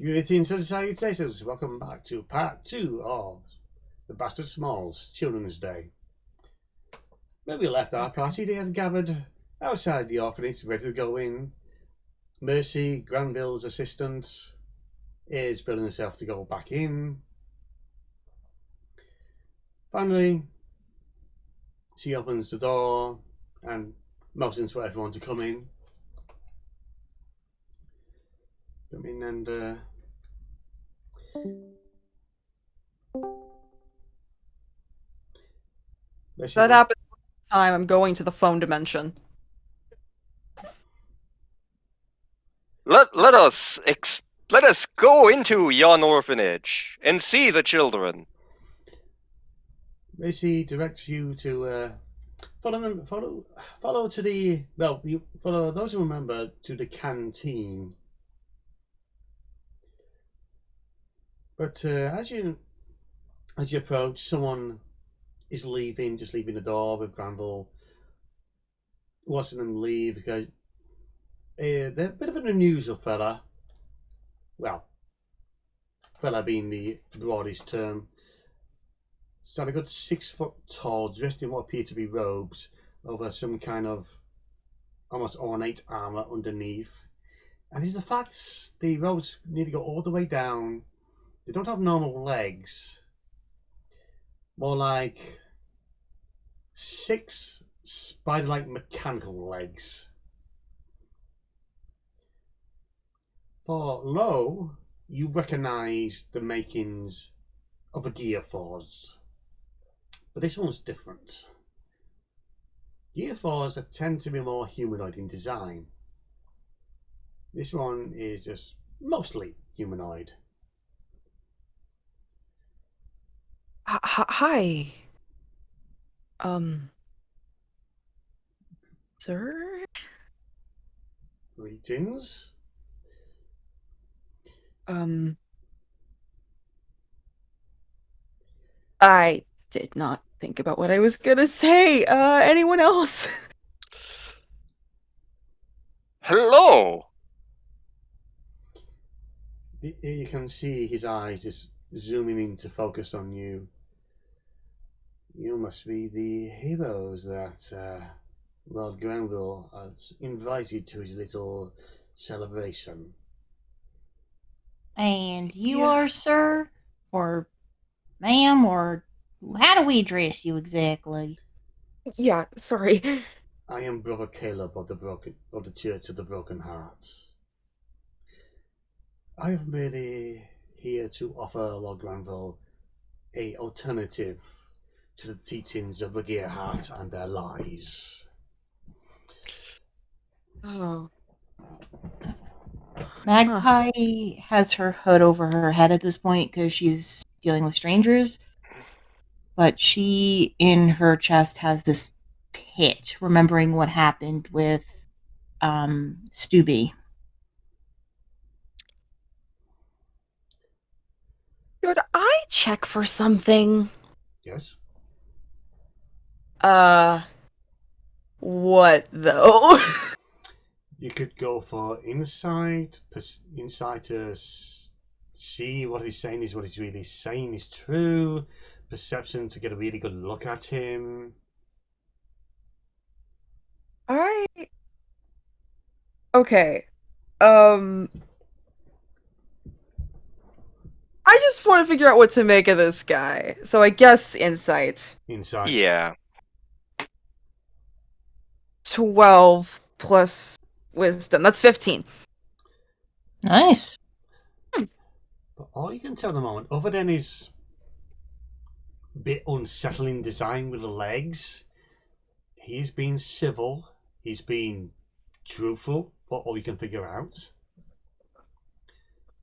Greetings and salutations. Welcome back to part 2 of the Bastard Smols Children's Day. Where we left our party, they had gathered outside the orphanage, ready to go in. Mercy, Granville's assistant, is building herself to go back in. Finally, she opens the door and motions for everyone to come in. Come in and that happens all the time. I'm going to the phone dimension. Let us go into yon orphanage and see the children. Mercy directs you to follow to the you follow those who remember to the canteen. But as you approach, someone is leaving, just leaving the door with Granville, watching them leave because they're a bit of an unusual fella. Well, fella being the broadest term. Stand a good 6 foot tall, dressed in what appear to be robes over some kind of almost ornate armor underneath. And it's the fact the robes need to go all the way down. They don't have normal legs. More like 6 spider-like mechanical legs. For lo, you recognize the makings of a gear force. But this one's different. Gear force tend to be more humanoid in design. This one is just mostly humanoid. Hi. Sir? Greetings. I did not think about what I was gonna say. Anyone else? Hello. You can see his eyes just zooming in to focus on you. You must be the heroes that Lord Granville has invited to his little celebration. And you are, sir? Or ma'am? Or how do we address you exactly? Yeah, sorry. I am Brother Caleb of the Church of the Broken Hearts. I am merely here to offer Lord Granville a alternative to the teachings of the Gearheart and their lies. Oh. Magpie has her hood over her head at this point because she's dealing with strangers. But she, in her chest, has this pit, remembering what happened with Stubby. Should I check for something? Yes? What though? You could go for insight to see what he's saying is what he's really saying is true. Perception to get a really good look at him. Okay. I just want to figure out what to make of this guy. So I guess insight. Insight. Yeah. 12 plus wisdom. That's 15. Nice. But all you can tell at the moment, other than his bit unsettling design with the legs, he's been civil, he's been truthful, what all you can figure out.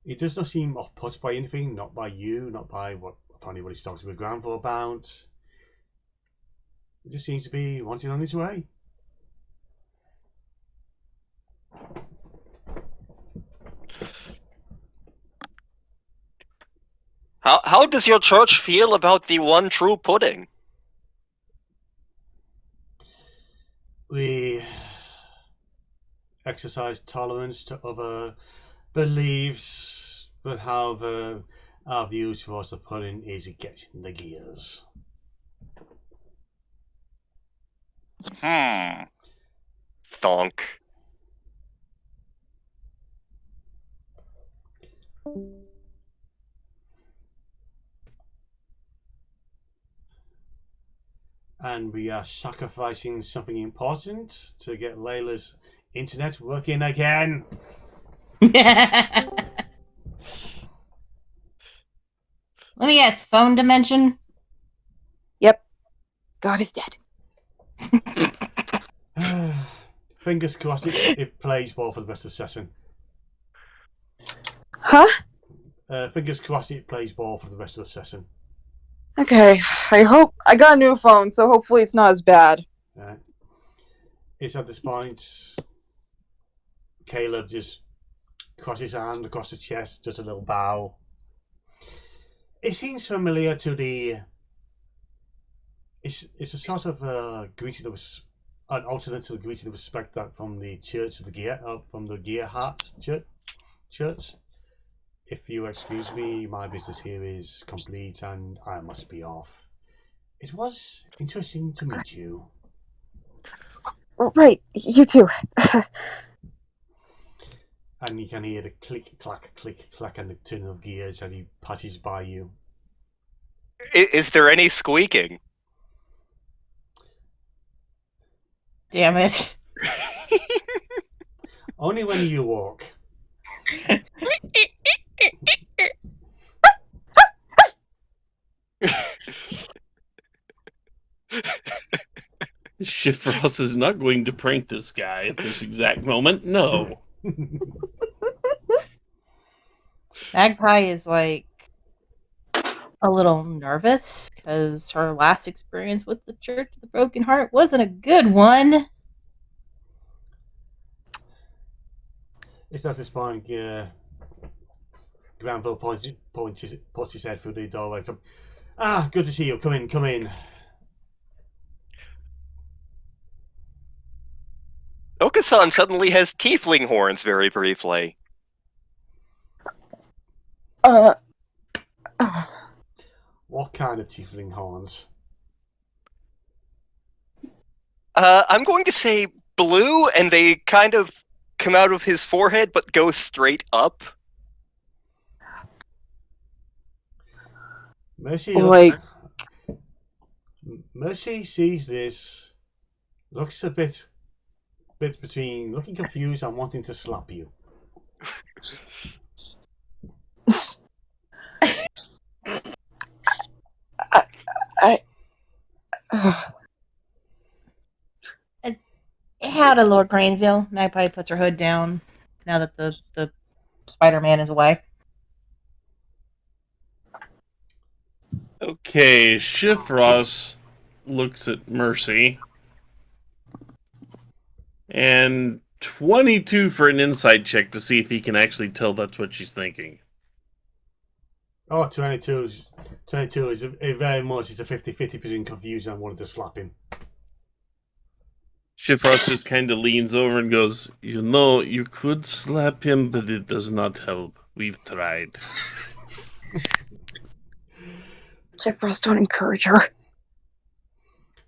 He does not seem off-put by anything, not by you, not by what he's talking with Granville about. He just seems to be wanting on his way. How does your church feel about the one true pudding? We exercise tolerance to other beliefs, But however, our views towards the pudding is it gets in the gears. Thonk. And we are sacrificing something important to get Layla's internet working again. Let me guess, phone dimension? Yep. God is dead. Fingers crossed it plays ball for the rest of the session. Huh? Fingers crossed it plays ball for the rest of the session. Okay. I hope I got a new phone, so hopefully it's not as bad. It's at this point. Caleb just crosses his hand across his chest, does a little bow. It seems familiar to the. It's a sort of greeting of an alternate to the greeting of respect that from the Church of the Gear, from the Gear Heart Church. If you excuse me, my business here is complete and I must be off. It was interesting to meet you. Right, you too. And you can hear the click, clack, and the turn of gears as he passes by you. Is there any squeaking? Damn it. Only when you walk. Shifrost is not going to prank this guy at this exact moment. No. Magpie is like a little nervous because her last experience with the Church of the Broken Heart wasn't a good one. It's at this point, Granville puts his head through the doorway. Good to see you. Come in. Okasan suddenly has tiefling horns very briefly. What kind of tiefling horns? I'm going to say blue, and they kind of come out of his forehead, but go straight up. Mercy, Mercy sees this, looks a bit between looking confused and wanting to slap you. Howdy, Lord Granville. Magpie puts her hood down now that the Spider-Man is away. Okay, Shifrost looks at Mercy. And 22 for an insight check to see if he can actually tell that's what she's thinking. Oh, 22 is a very much, it's a 50-50 between confused and wanting to slap him. Shifrost just kind of leans over and goes, "You know, you could slap him, but it does not help. We've tried." Shifrost, don't encourage her.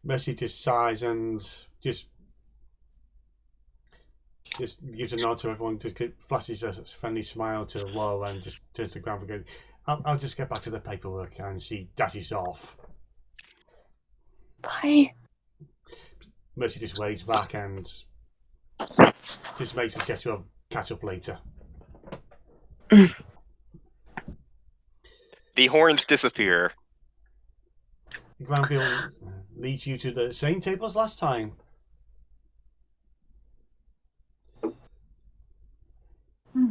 Mercy just sighs and just gives a nod to everyone, just flashes a friendly smile to Laura and just turns to Granville and goes, I'll just get back to the paperwork, and she dashes off. Bye. Mercy just waves back and just makes a gesture of catch up later. The horns disappear. Granville leads you to the same table as last time.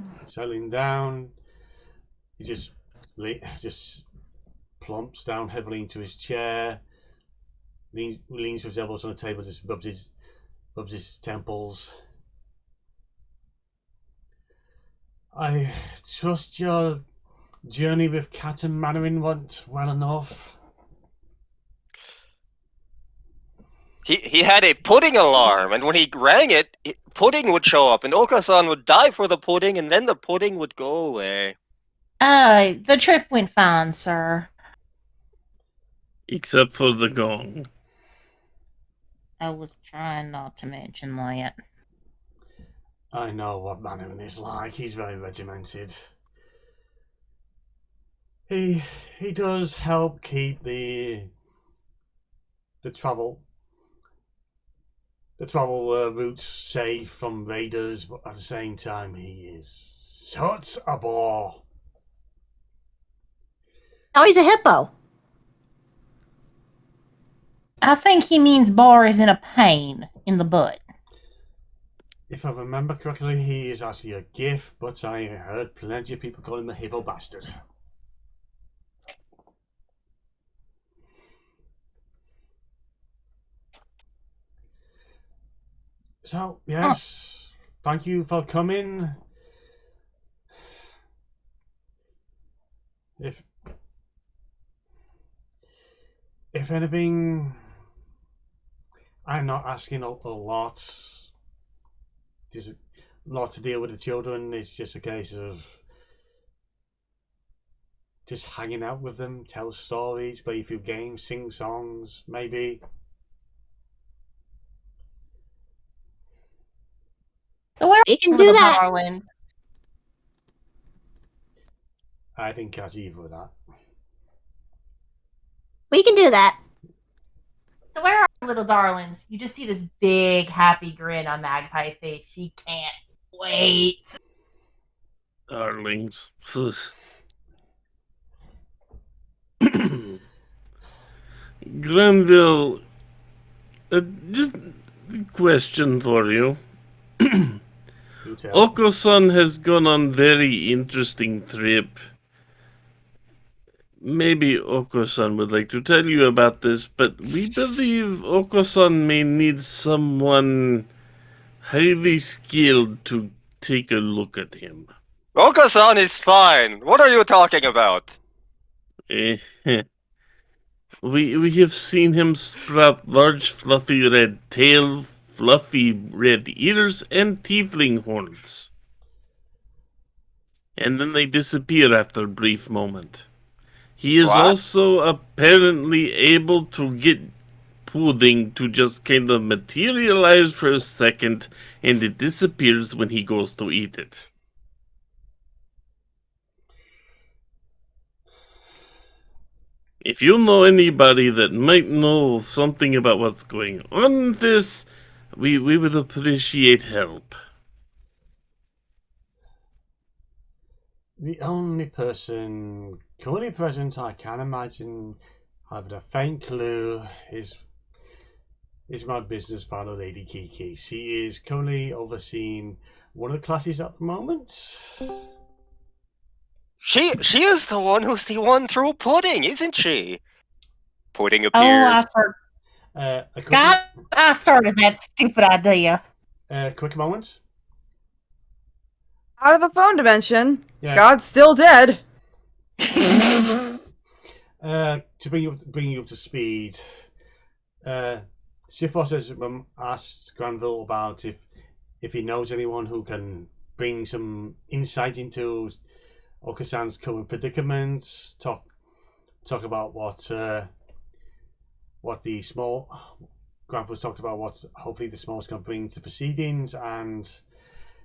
Settling down, he just plumps down heavily into his chair, leans with his elbows on the table, just rubs his temples. I trust your journey with Cat and Mannering went well enough. He had a pudding alarm, and when he rang it, pudding would show up, and Okasan would die for the pudding, and then the pudding would go away. The trip went fine, sir. Except for the gong. I was trying not to mention that. I know what Manning is like. He's very regimented. He does help keep the travel routes safe from raiders, but at the same time, he is such a bore. Oh, he's a hippo. I think he means bar is in a pain in the butt. If I remember correctly, he is actually a GIF, but I heard plenty of people call him a hippo bastard. So, yes, thank you for coming. If anything, I'm not asking a lot. There's a lot to deal with the children. It's just a case of just hanging out with them, tell stories, play a few games, sing songs, maybe. So where We can are do the that. darlings? I didn't catch either of that. We can do that. So where are our little darlings? You just see this big happy grin on Magpie's face. She can't wait. Darlings. Granville, just a question for you. You tell. Oko-san has gone on very interesting trip. Maybe Oko-san would like to tell you about this, but we believe Oko-san may need someone highly skilled to take a look at him. Oko-san is fine. What are you talking about? We have seen him sprout large fluffy red tail, fluffy red ears, and tiefling horns. And then they disappear after a brief moment. He is What? also apparently able to get pudding to just kind of materialize for a second, and it disappears when he goes to eat it. If you know anybody that might know something about what's going on with this, we would appreciate help. The only person currently present I can imagine having a faint clue is my business partner, Lady Kiki. She is currently overseeing one of the classes at the moment. She is the one who's the one true pudding, isn't she? Pudding Oh, appears. I started that stupid idea. Quick moment. Out of the phone dimension. Yeah. God's still dead. To bring you up to speed, Sifos has asked Granville about if he knows anyone who can bring some insight into Okasan's current predicament. Talk about what the small Granville's talked about what hopefully the Smols can bring to proceedings, and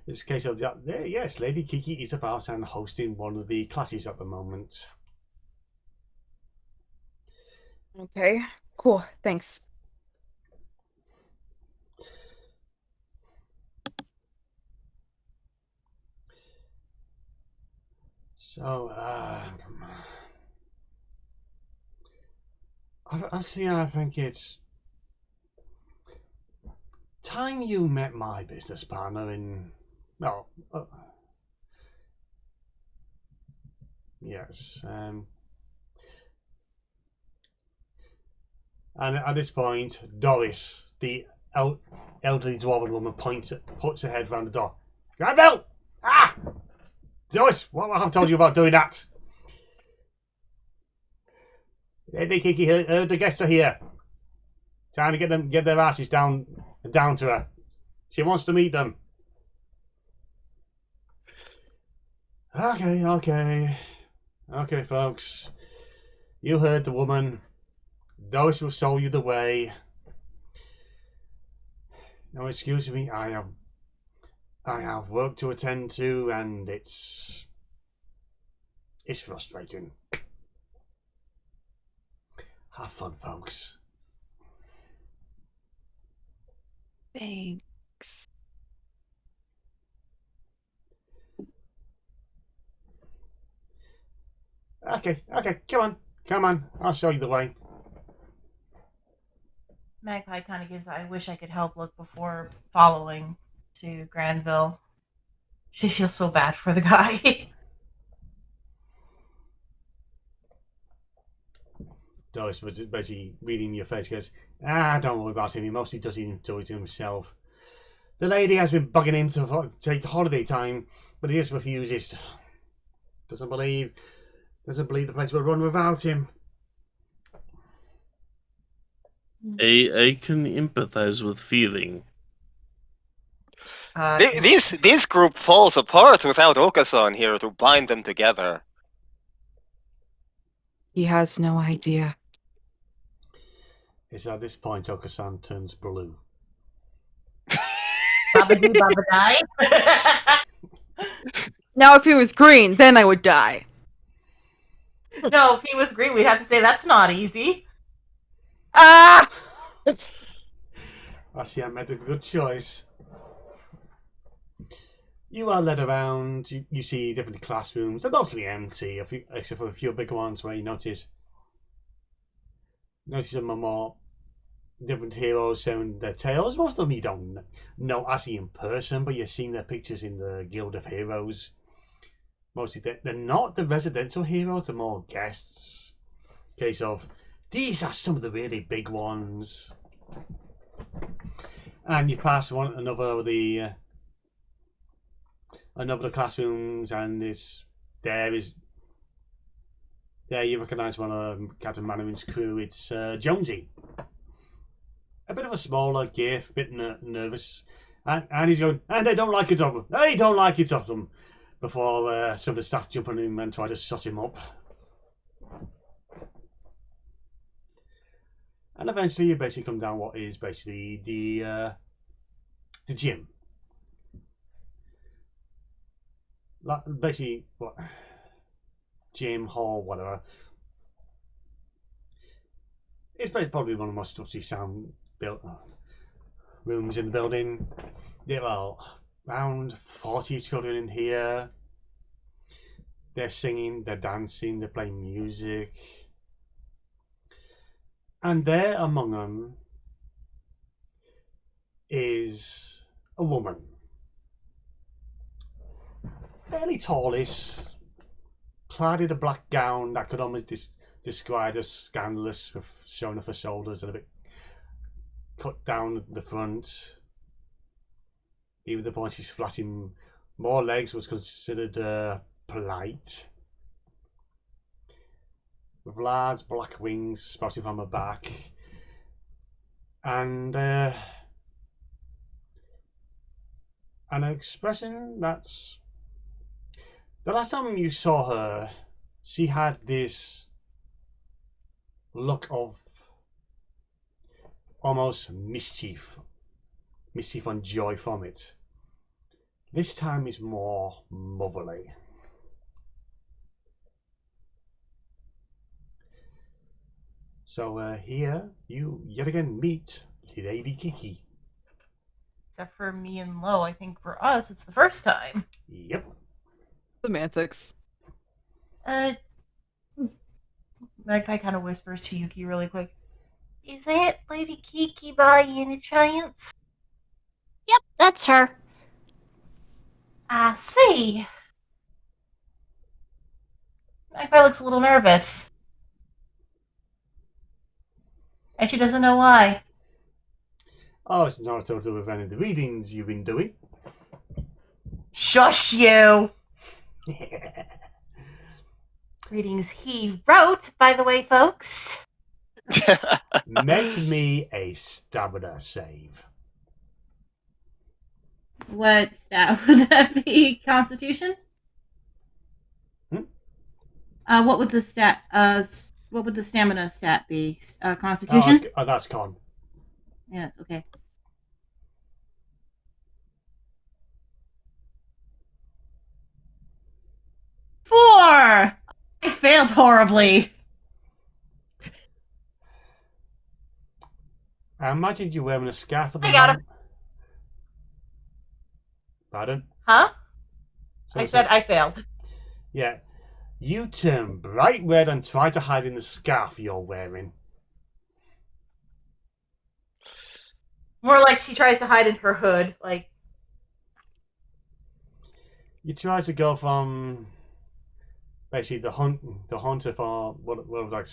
it's a case of yes, Lady Kiki is about and hosting one of the classes at the moment. Okay, cool. Thanks. So, I think it's time you met my business partner in. No. Yes. And at this point, Doris, the elderly dwarven woman, puts her head round the door. Granville! Ah! Doris, what have I told you about doing that? Lady Kiki, the guests are here. Time to get their asses down to her. She wants to meet them. Okay. Okay, folks. You heard the woman. Those will show you the way. No, excuse me. I have work to attend to, and it's frustrating. Have fun, folks. Thanks. Okay, come on. I'll show you the way. Magpie kind of gives I wish I could help look before following to Granville. She feels so bad for the guy. Doris was basically reading your face. Goes, don't worry about him. He mostly does it to himself. The lady has been bugging him to take holiday time, but he just refuses. Doesn't believe the place will run without him. I can empathize with feeling. This group falls apart without Okasan here to bind them together. He has no idea. It's at this point Okasan turns blue. Babadoo babadai. Now, if he was green, then I would die. No, if he was green, we'd have to say that's not easy. Ah! I see I made a good choice. You are led around. You see different classrooms. They're mostly empty, except for a few big ones where you notice some more different heroes showing their tales. Most of them you don't know actually in person, but you're seeing their pictures in the Guild of Heroes. Mostly they're not the residential heroes, they're more guests. Case of, these are some of the really big ones. And you pass another of the classrooms, and there you recognise one of Captain Mannerin's crew. It's Jonesy. A bit of a smaller gift, a bit nervous. And he's going, and they don't like it of them. They don't like it of them. Before some of the staff jump on him and try to shut him up. And eventually you basically come down what is basically the gym. Basically, what? Gym, hall, whatever. It's probably one of the most stuffy sound built rooms in the building. There are around 40 children in here. They're singing, they're dancing, they're playing music. And there among them is a woman. Fairly tallish, clad in a black gown that could almost described as scandalous, with showing off her shoulders and a bit cut down the front. Even the point she's flashing more legs was considered polite. With large black wings sprouting from her back. And an expression that's... The last time you saw her, she had this look of almost mischief and joy from it. This time is more motherly. So here you yet again meet Lady Kiki. Except for me and Lo, I think for us it's the first time. Yep. Semantics. Magpie kind of whispers to Yuki really quick. Is that Lady Kiki by any chance? Yep, that's her. I see. Magpie looks a little nervous. And she doesn't know why. Oh, it's not to do with any of the readings you've been doing. Shush you! Readings he wrote, by the way, folks. Make me a stamina save. What's that? Would that be Constitution? What would the stamina stat be? Constitution? Oh, that's con. Yes, okay. 4! I failed horribly. I imagine you're wearing a scarf at the I got moment. Pardon? Huh? So I said I failed. Yeah. You turn bright red and try to hide in the scarf you're wearing. More like she tries to hide in her hood. Like, You try to go from basically the hunter for what like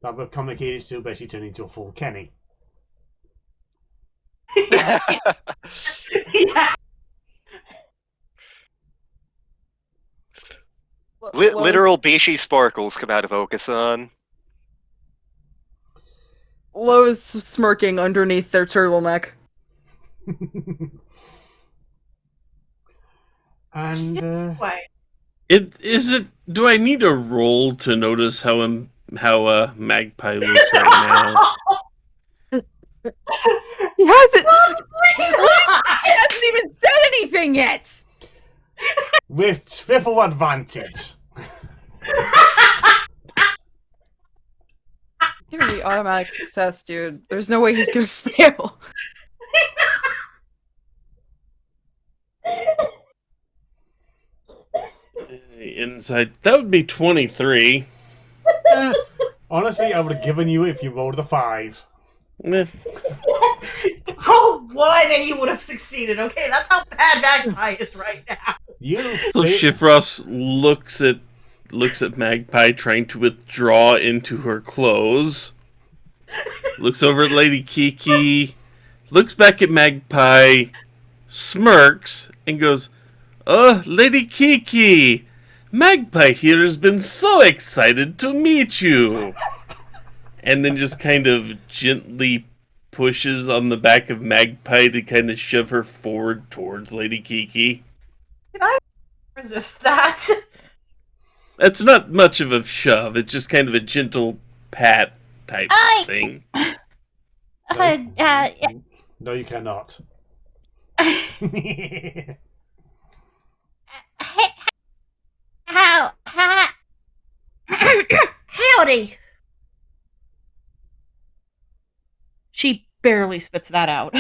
that would communicate to basically turn into a full Kenny. yeah. Literal Bishi sparkles come out of Okasan. Lo's smirking underneath their turtleneck. And Do I need a roll to notice how Magpie looks right now? He hasn't. He hasn't even said anything yet. with triple advantage. Give me automatic success, dude. There's no way he's gonna fail. Inside, that would be 23. Honestly, I would have given you it if you rolled a 5. Eh. Roll 1 and you would have succeeded. Okay, that's how bad Magpie is right now. So Shifros looks at Magpie trying to withdraw into her clothes. Looks over at Lady Kiki, looks back at Magpie, smirks, and goes, "Oh, Lady Kiki, Magpie here has been so excited to meet you." And then just kind of gently pushes on the back of Magpie to kind of shove her forward towards Lady Kiki. Can I resist that? That's not much of a shove. It's just kind of a gentle pat type thing. No, you cannot. Howdy. She barely spits that out.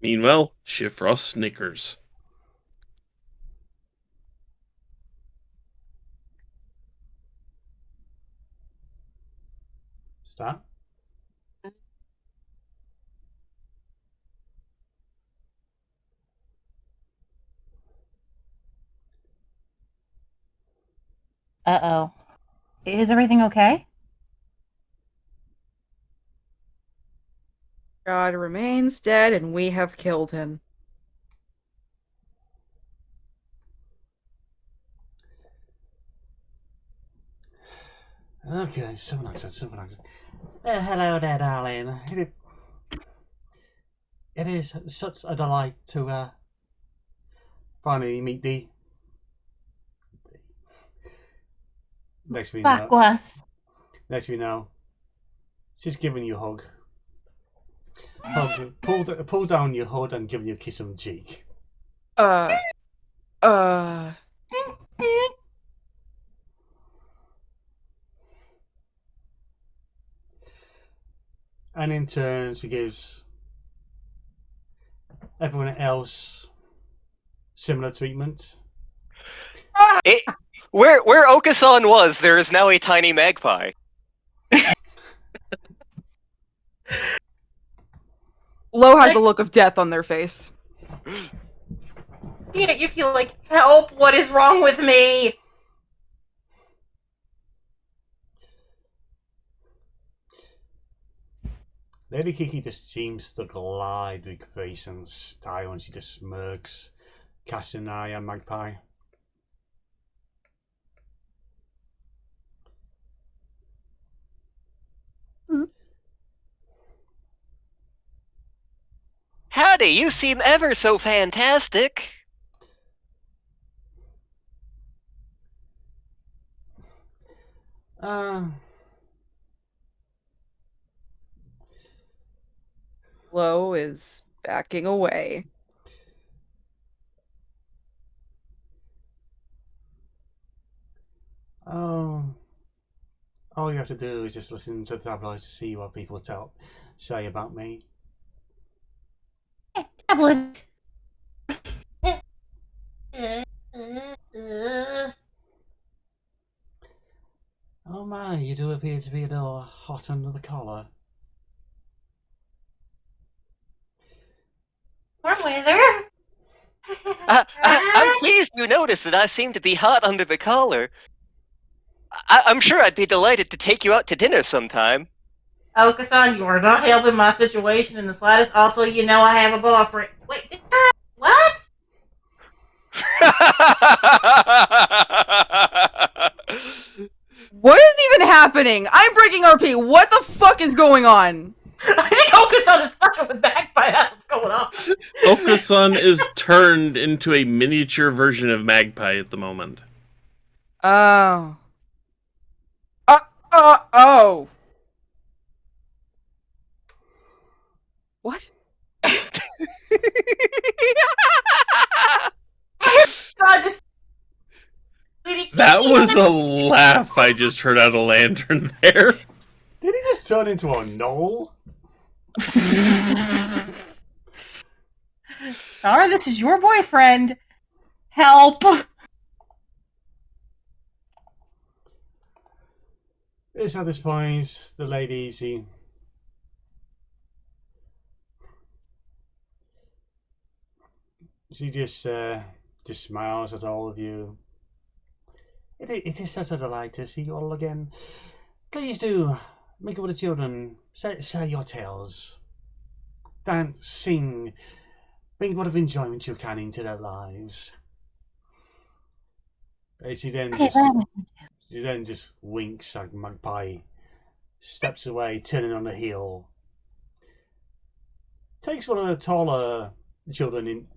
Meanwhile, Shifros snickers. Start. Uh-oh. Is everything okay? God remains dead, and we have killed him. Okay, 7 accents. Hello there, darling. It is such a delight to finally meet thee. Next we know, she's giving you a hug. Pull down your hood and give you a kiss on the cheek. And in turn, she gives everyone else similar treatment. Where Okasan was, there is now a tiny magpie. Lo has a look of death on their face. Yeah, you feel like, help, what is wrong with me? Lady Kiki just seems to glide with grace and style, and she just smirks, casting an eye on Magpie. Howdy, you seem ever so fantastic. Uh, Flo is backing away. oh, all you have to do is just listen to the tabloids to see what people say about me. Tablet. Oh my, you do appear to be a little hot under the collar. Warm weather. I'm pleased you noticed that I seem to be hot under the collar. I'm sure I'd be delighted to take you out to dinner sometime. Oh, Kassan, you are not helping my situation in the slightest. Also, you know I have a boyfriend. Wait, what? What is even happening? I'm breaking RP. What the fuck is going on? I think Okasan is fucking with Magpie. That's what's going on. Okasan is turned into a miniature version of Magpie at the moment. Oh. Oh. What? God, just... That was a laugh I just heard out of Lantern there. Did he just turn into a knoll? Star, this is your boyfriend. Help. It's at this point, the lady, she just smiles at all of you. It is such a delight to see you all again. Please do mingle with the children. Say your tales. Dance, sing, bring what of enjoyment you can into their lives. She then just winks at Magpie, steps away, turning on the heel. Takes one of the taller children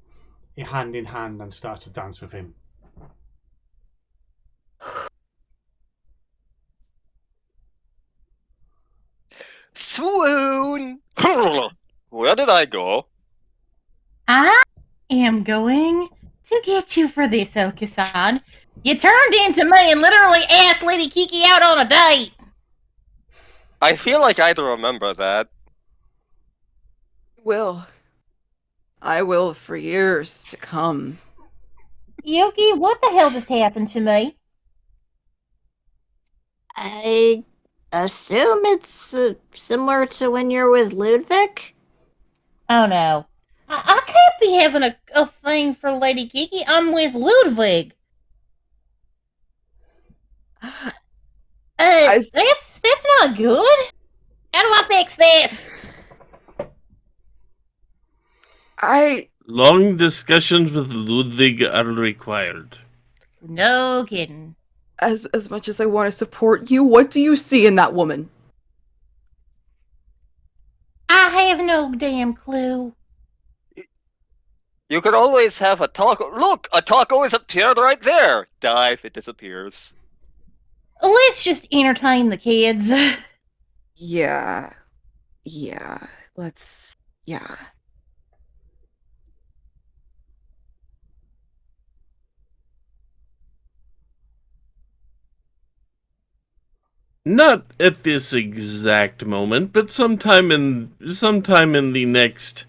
in hand and starts to dance with him. Swoon! Where did I go? I am going to get you for this, Okasan. You turned into me and literally asked Lady Kiki out on a date. I feel like I'd remember that. I will for years to come. Yuki, what the hell just happened to me? I assume it's similar to when you're with Ludwig? Oh no. I can't be having a thing for Lady Kiki. I'm with Ludwig. That's not good. How do I fix this? Long discussions with Ludwig are required. No kidding. As much as I want to support you, what do you see in that woman? I have no damn clue. You could always have a taco. Look, a taco has appeared right there. Dive, it disappears. Let's just entertain the kids. Yeah. Let's. Yeah. Not at this exact moment, but sometime in the next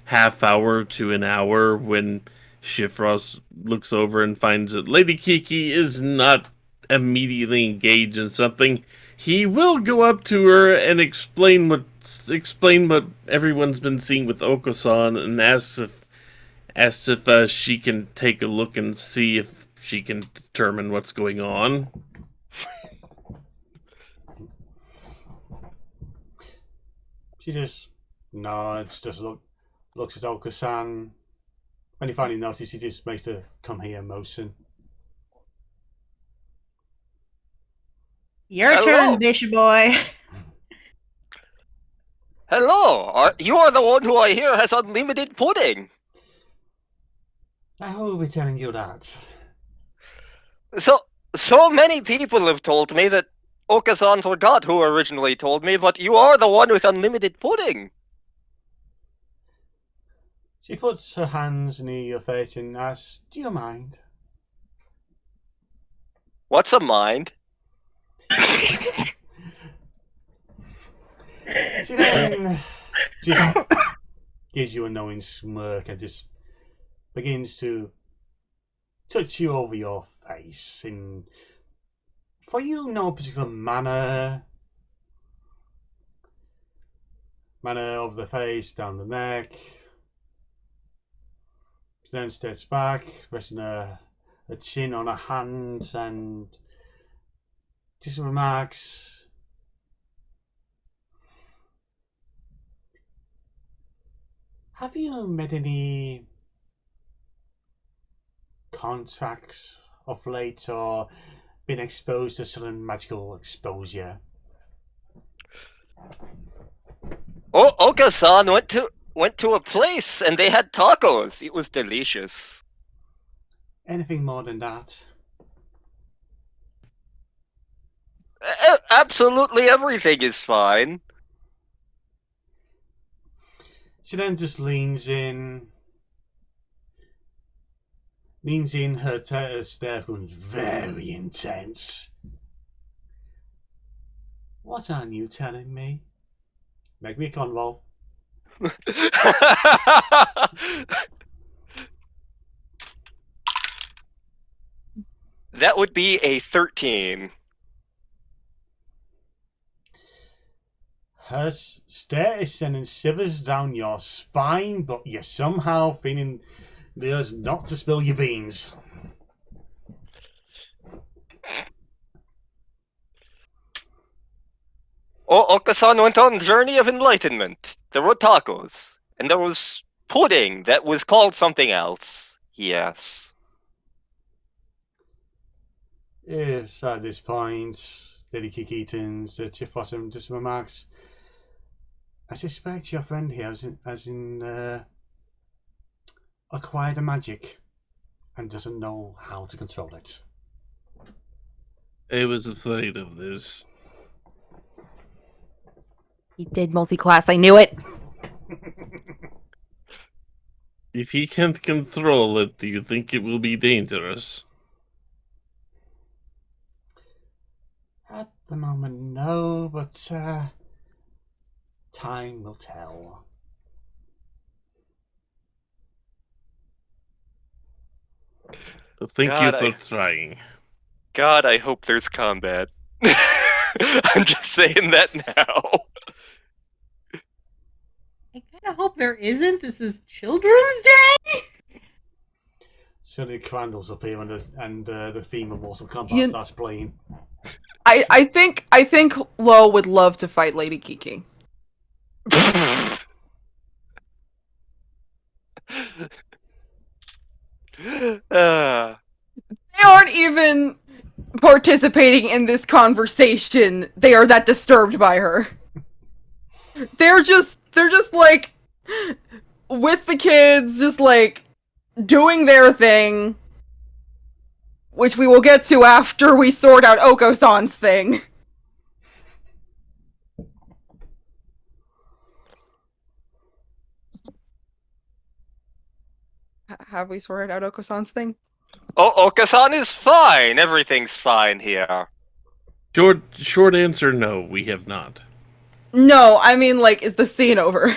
half hour to an hour, when Shifros looks over and finds that Lady Kiki is not immediately engaged in something, he will go up to her and explain what everyone's been seeing with Okosan, and asks if she can take a look and see if she can determine what's going on. She just nods, just looks at Okasan. When he finally notices, he just makes a come here motion. Your Hello. turn, Bishop boy. Hello, you are the one who I hear has unlimited pudding. I will be telling you that. So many people have told me that Okasan forgot who originally told me, but you are the one with unlimited pudding. She puts her hands near your face and asks, "Do you mind?" What's a mind? She then just gives you a knowing smirk and just begins to touch you over your face in, for you, no particular manner over the face, down the neck. She then steps back, resting her chin on her hand, and just remarks, "Have you made any contracts of late or been exposed to sudden magical exposure?" Oh, Okasan went to a place and they had tacos. It was delicious. Anything more than that? Absolutely everything is fine. She then just leans in, her stare becomes very intense. "What aren't you telling me?" Make me a con roll. That would be a 13. Her stare is sending shivers down your spine, but you're somehow feeling the urge not to spill your beans. Okasan went on a journey of enlightenment. There were tacos, and there was pudding that was called something else. Yes. Yes, at this point, Lady Kikiton's Chief Fossum just remarks, "I suspect your friend here has acquired a magic and doesn't know how to control it." I was afraid of this. He did multi-class. I knew it. If he can't control it, do you think it will be dangerous? At the moment, no, but time will tell. Thank you God, for trying. God, I hope there's combat. I'm just saying that now. I kind of hope there isn't. This is Children's Day. So the candles up here and the theme of Mortal Kombat You- starts playing. I think Lo would love to fight Lady Kiki. They aren't even participating in this conversation. They are that disturbed by her. They're just like with the kids, just like doing their thing, which we will get to after we sort out Oko-san's thing. Have we sorted out Oko-san's thing? Oh, Okasan is fine. Everything's fine here. Short answer, no, we have not. No, I mean, like, is the scene over?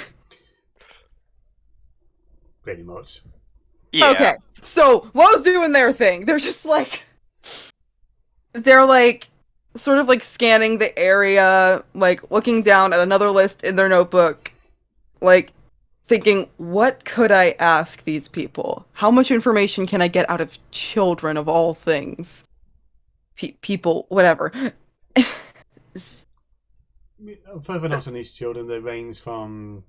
Pretty much. Yeah. Okay, so Lo's doing their thing. They're just like, they're like, sort of like scanning the area, like looking down at another list in their notebook, like thinking, what could I ask these people? How much information can I get out of children of all things? People, whatever. Further notes on these children, they range from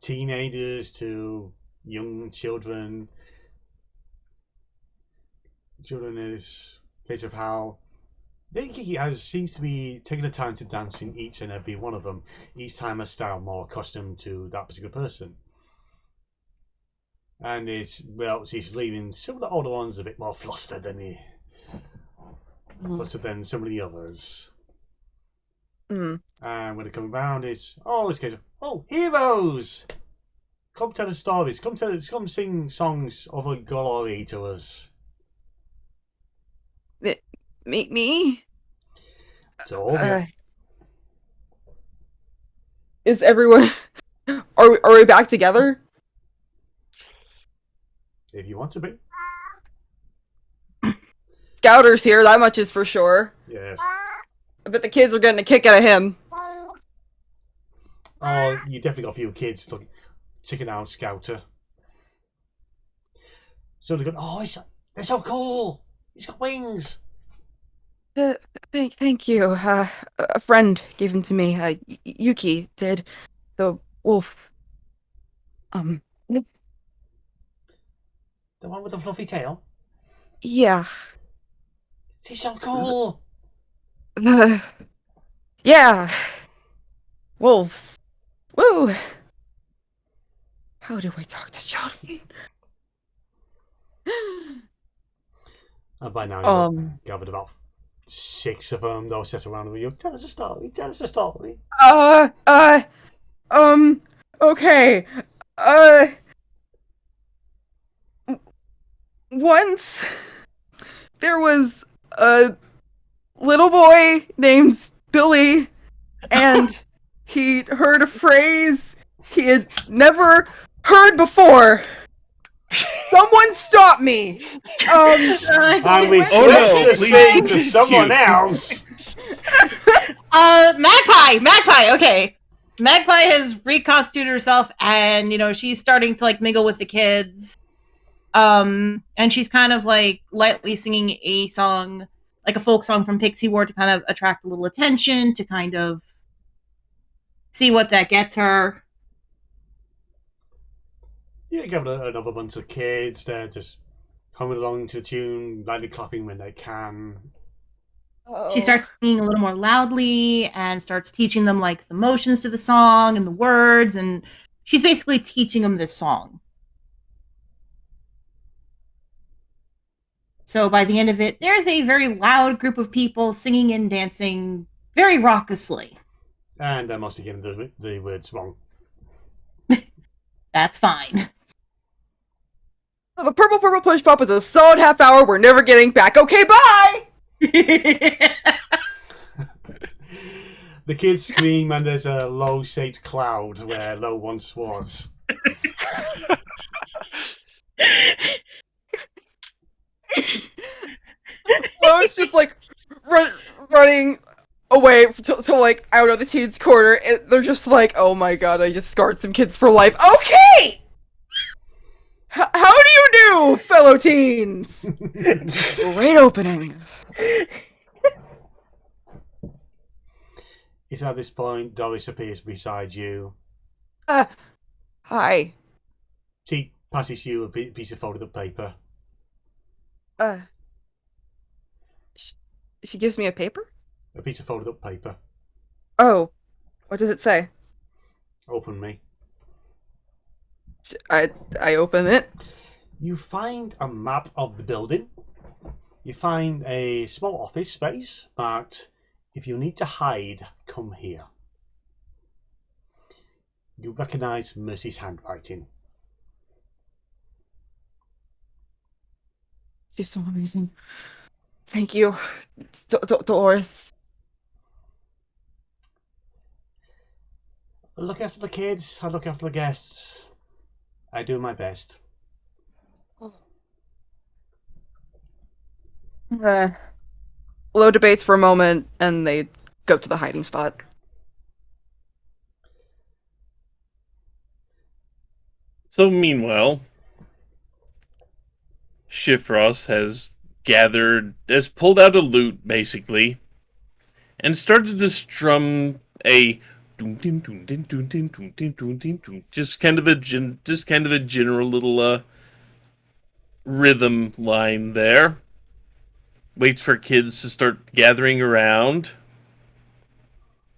teenagers to young children. Children is a case of how Lady Kiki seems to be taking the time to dance in each and every one of them. Each time a style more accustomed to that particular person. And she's leaving some of the older ones a bit more flustered than some of the others. Mm. And when they come around, it's this case of, oh, heroes! Come tell us stories. Come sing songs of glory to us. Me? To all of you. Is everyone? Are we back together? If you want to be. Scouters here. That much is for sure. Yes. But the kids are getting a kick out of him. Oh, you definitely got a few kids checking out Scouter. So they're going, they're so cool. He's got wings. Thank you. A friend gave him to me. Yuki did. The wolf. The one with the fluffy tail? Yeah. He's so cool. Yeah. Wolves. Woo. How do I talk to children? And by now you've gathered about 6 of them. They'll sit around with you. Tell us a story. Tell us a story. Okay. Once there was a little boy named Billy, and he heard a phrase he had never heard before. Someone stop me! And we switch no, the please scene to continue. someone else. Magpie. Okay, Magpie has reconstituted herself, and she's starting to mingle with the kids. And she's kind of lightly singing a song, like a folk song from Pixie War, to kind of attract a little attention, to kind of see what that gets her. You give another bunch of kids. They're just humming along to the tune, lightly clapping when they can. She starts singing a little more loudly and starts teaching them the motions to the song and the words, and she's basically teaching them this song. So by the end of it, there's a very loud group of people singing and dancing very raucously. And they're mostly getting the words wrong. That's fine. The purple push pop is a solid half hour. We're never getting back. Okay, bye! The kids scream and there's a low-shaped cloud where low once was. Lo's just running away to I don't know, the teens corner. They're just oh my god, I just scarred some kids for life. Okay! How do you do, fellow teens? Great opening. It's at this point Doris appears beside you. Hi. She passes you a piece of folded up paper. She gives me a paper? A piece of folded up paper. Oh. What does it say? Open me. I open it. You find a map of the building. You find a small office space marked, if you need to hide, come here. You recognise Mercy's handwriting. She's so amazing. Thank you, Dolores. I look after the kids, I look after the guests. I do my best. Lo debates for a moment, and they go to the hiding spot. So meanwhile, Shifrost has pulled out a lute, basically, and started to strum a just kind of a general little rhythm line there. Waits for kids to start gathering around.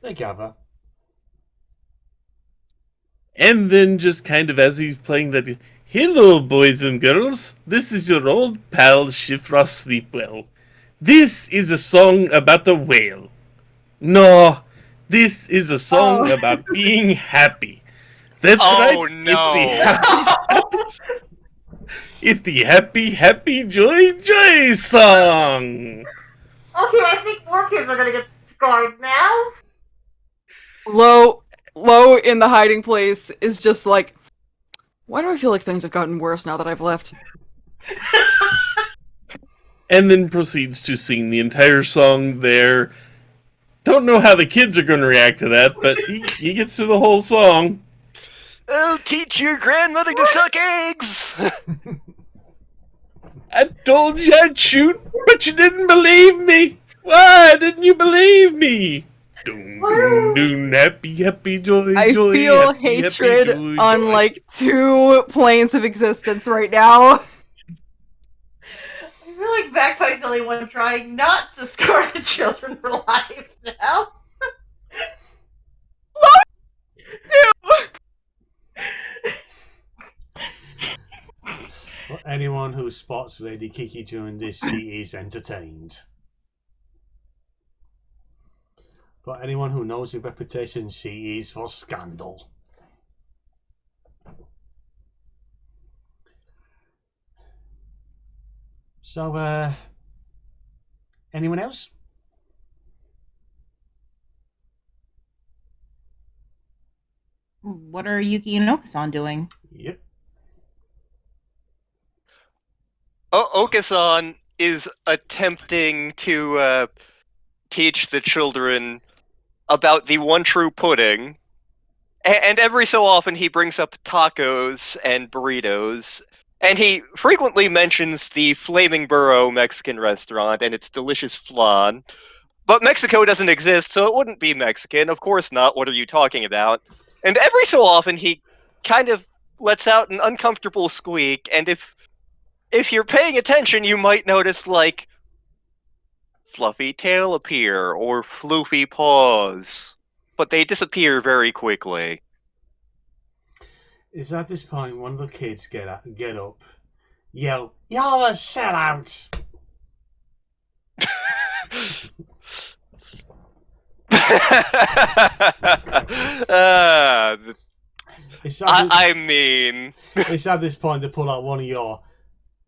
They gather. And then just kind of as he's playing that, hello boys and girls, this is your old pal Shifrost Sleepwell. This is a song about a whale. No, This is a song about being happy. That's Oh, right. no. It's the happy, happy, joy, joy song. Okay, I think more kids are gonna get scarred now. Low in the hiding place is just like, why do I feel like things have gotten worse now that I've left? And then proceeds to sing the entire song there. Don't know how the kids are going to react to that, but he gets through the whole song. I'll teach your grandmother to suck eggs! I told you I'd shoot, but you didn't believe me. Why didn't you believe me? Doom, doom, doom, happy, happy, joy, I joy, feel happy, hatred happy, joy, on joy. like 2 planes of existence right now. I feel like Bagpie's the only one trying not to scar the children for life now. For anyone who spots Lady Kiki during this, she is entertained. For anyone who knows her reputation, she is for scandal. So, anyone else? What are Yuki and Okusan doing? Yep. Okasan is attempting to teach the children about the one true pudding, and every so often he brings up tacos and burritos, and he frequently mentions the Flaming Burro Mexican restaurant and its delicious flan. But Mexico doesn't exist, so it wouldn't be Mexican. Of course not. What are you talking about? And every so often he kind of lets out an uncomfortable squeak, and if you're paying attention, you might notice, like, fluffy tail appear, or floofy paws. But they disappear very quickly. It's at this point one of the kids get up, yell, "You're a sellout!" I mean... It's at this point they pull out one of your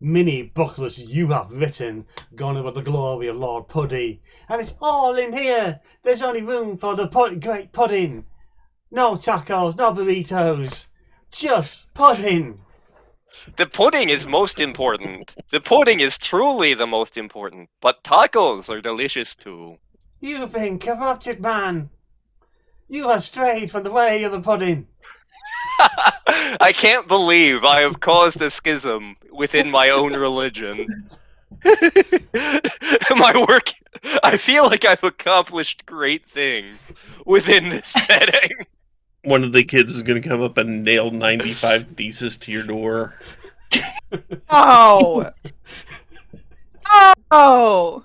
mini booklets you have written, gone about the glory of Lord Puddy, and it's all in here. There's only room for the great pudding. No tacos, no burritos, just pudding. The pudding is most important. The pudding is truly the most important, but tacos are delicious too. You've been corrupted, man. You have strayed from the way of the pudding. I can't believe I have caused a schism within my own religion. My work, I feel like I've accomplished great things within this setting. One of the kids is going to come up and nail 95 thesis to your door. Oh! Oh!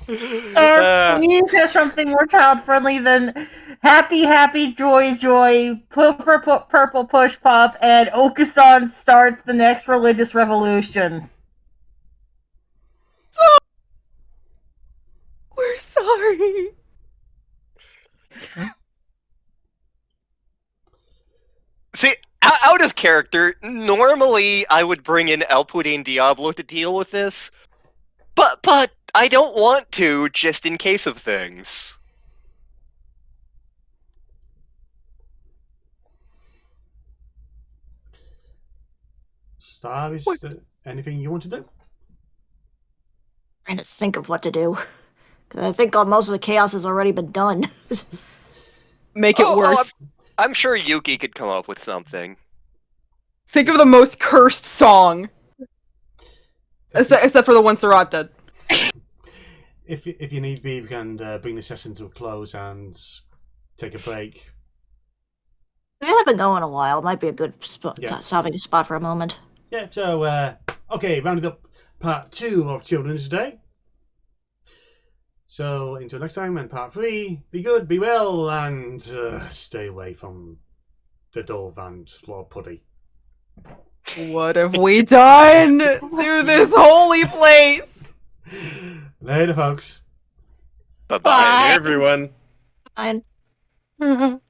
Please have something more child-friendly than happy, happy, joy, joy, purple push pop, and Okusan starts the next religious revolution. We're sorry. See, out of character, normally I would bring in El Pudin Diablo to deal with this, but I don't want to, just in case of things. Star, is there anything you want to do? Trying to think of what to do. Because I think most of the chaos has already been done. Make it worse. I'm sure Yuki could come up with something. Think of the most cursed song. Except for the one Surat did. If you need be, we can bring the session to a close and take a break. We haven't been going a while. It might be a good Yeah. stopping spot for a moment. Yeah, so, okay, rounded up part 2 of Children's Day. So, until next time, and part 3, be good, be well, and stay away from the dove and Lord Puddy. What have we done to this holy place? Later, folks. Bye-bye. Bye. Hey, everyone. Fine. Mhm.